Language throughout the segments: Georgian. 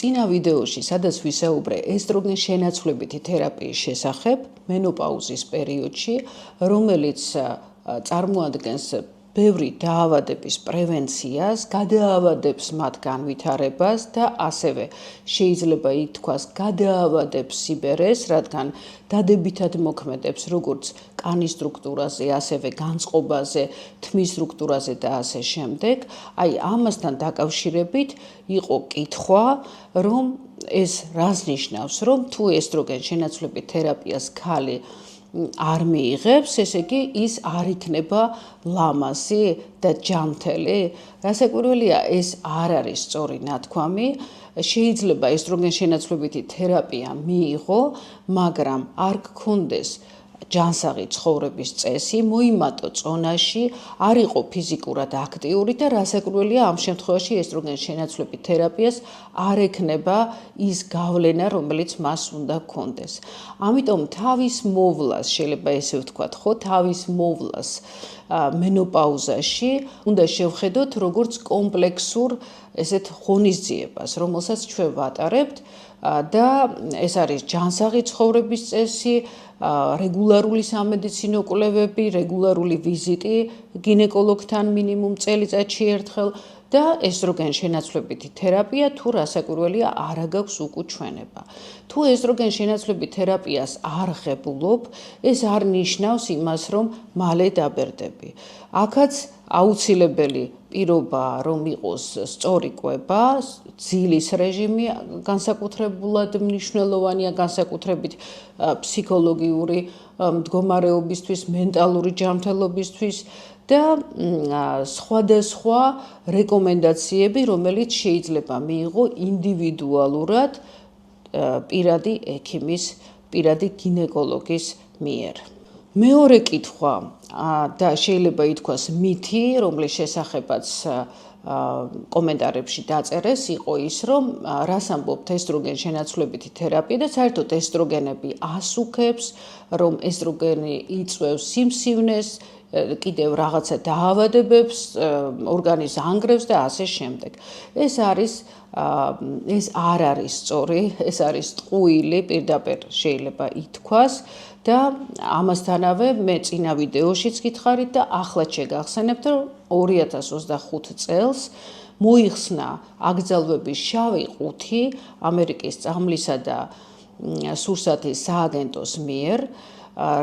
წინა ვიდეოში, სადაც ვისაუბრე ესტროგენ შენაცვლებითი თერაპიის შესახებ მენოპაუზის პერიოდში, რომელიც წარმოადგენს ბევრი დაავადების პრევენციას, გადაავადებს მათ განვითარებას და ასევე შეიძლება ითქვას გადაავადებს სიბერეს, რადგან დადებითად მოქმედებს როგორც კანის სტრუქტურაზე, ასევე განწყობაზე, თმის სტრუქტურაზე და ასე შემდეგ. Აი ამასთან დაკავშირებით იყო კითხვა, რომ ეს რას ნიშნავს, რომ თუ ესტროგენ შენაცვლებით თერაპიას ქალი არ მიიღებს, ესე იგი ის არ იქნება ლამაზი და ჯანმრთელი. რასაკვირველია, ეს არ არის სწორი ნათქვამი. შეიძლება ესტროგენ შენაცვლებითი თერაპია მიიღო, მაგრამ არ გქონდეს ჯანსაღი ცხოვრების წესი, მოიმატო წონაში, არ იყო ფიზიკურად აქტიური და რასაკვირველია ამ შემთხვევაში ესტროგენ შენაცვლებით თერაპიას არ ექნება ის გავლენა, რომელიც მას უნდა გქონდეს. ამიტომ თავის მოვლას, შეიძლება ესე ვთქვათ, ხო, თავის მოვლას მენოპაუზაში უნდა შევხედოთ როგორც კომპლექსურ ესეთ ღონისძიებას, რომელსაც ჩვენ ვატარებთ და ეს არის ჯანსაღი ცხოვრების წესი, რეგულარული სამედიცინო კვლევები, რეგულარული ვიზიტი გინეკოლოგთან მინიმუმ წელიწადში ერთხელ და ესტროგენ შენაცვლებითი თერაპია თუ რასაკვირველია არ გაქვს უკუჩვენება. თუ ესტროგენ შენაცვლებით თერაპიას არ ღებულობ, ეს არ ნიშნავს იმას, რომ მალე დაბერდები. აქაც აუცილებელი პირობაა, რომ იყოს სწორი კვება, ძილის რეჟიმი განსაკუთრებულად მნიშვნელოვანია, განსაკუთრებით ფსიქოლოგიური მდგომარეობისთვის, მენტალური ჯანმრთელობისთვის და სხვადასხვა რეკომენდაციები, რომელიც შეიძლება მიიღო ინდივიდუალურად პირადი ექიმის, პირადი გინეკოლოგის მიერ. მეორე კითხვა და შეიძლება ითქვას მითი, რომლის შესახებაც კომენტარებში დაწერეს, იყო ის, რომ რას ამბობთ ესტროგენ შენაცვლებითი თერაპია და საერთოდ ესტროგენები ასუქებს, რომ ესტროგენი იწვევს სიმსივნეს, კიდევ რაღაცა დაავადებებს, ორგანიზმს ანგრევს და ასე შემდეგ. ეს არ არის სწორი, ეს არის ტყუილი, პირდაპირ შეიძლება ითქვას და ამასთანავე მე წინა ვიდეოშიც გითხარით და ახლაც შეგახსენებთ, რომ 2025 წელს მოიხსნა აკრძალვების შავი ყუთი ამერიკის წამლისა და სურსათის სააგენტოს მიერ,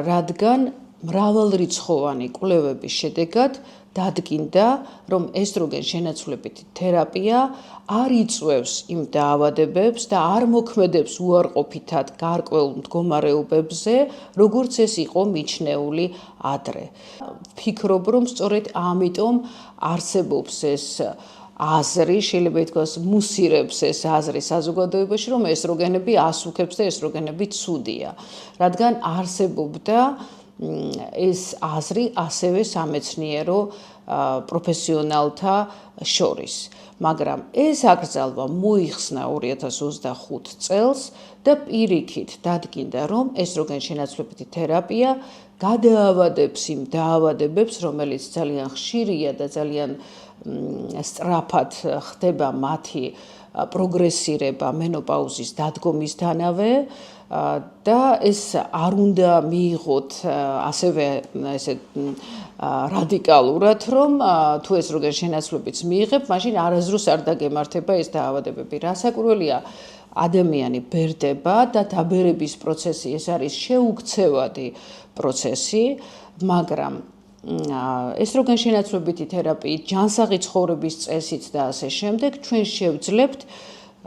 რადგან მრავალრიცხოვანი კვლევების შედეგად დადგინდა, რომ ესტროგენ შენაცვლებით თერაპია არ იწვევს იმ დაავადებებს და არ მოქმედებს უარყოფითად გარკვეულ მდგომარეობებზე, როგორც ეს იყო მიჩნეული ადრე. ვფიქრობ, რომ სწორედ ამიტომ არსებობს ეს აზრი, შეიძლება ითქვას, მუსირებს ეს აზრი საზოგადოებაში, რომ ესტროგენები ასუქებს და ესტროგენები ცუდია, რადგან არსებობდა ეს აზრი ასევე სამეცნიერო პროფესიონალთა შორის. მაგრამ ეს აკრძალვა მოიხსნა 2025 წელს და პირიქით დადგინდა, რომ ესტროგენ შენაცვლებითი თერაპია გადაავადებს იმ დაავადებებს, რომელიც ძალიან ხშირია და ძალიან სწრაფად ხდება მათი პროგრესირება მენოპაუზის დადგომისთანავე და ეს არ უნდა მიიღოთ ასევე ესე რადიკალურად, რომ თუ ესტროგენ შენაცვლებიც მიიღებ, მაშინ არასდროს არ დაგემართება ეს დაავადებები. რასაკვირველია, ადამიანი ბერდება და დაბერების პროცესი ეს არის შეუქცევადი პროცესი, მაგრამ ესტროგენ შენაცვლებითი თერაპიით, ჯანსაღი ცხოვრების წესით და ასე შემდეგ ჩვენ შევძლებთ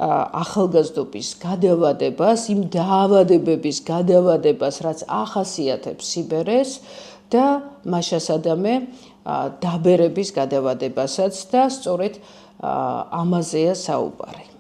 ახალგაზრდობის გადავადებას, იმ დაავადებების გადავადებას, რაც ახასიათებს სიბერეს და მაშასადამე დაბერების გადავადებასაც და სწორედ ამაზეა საუბარი.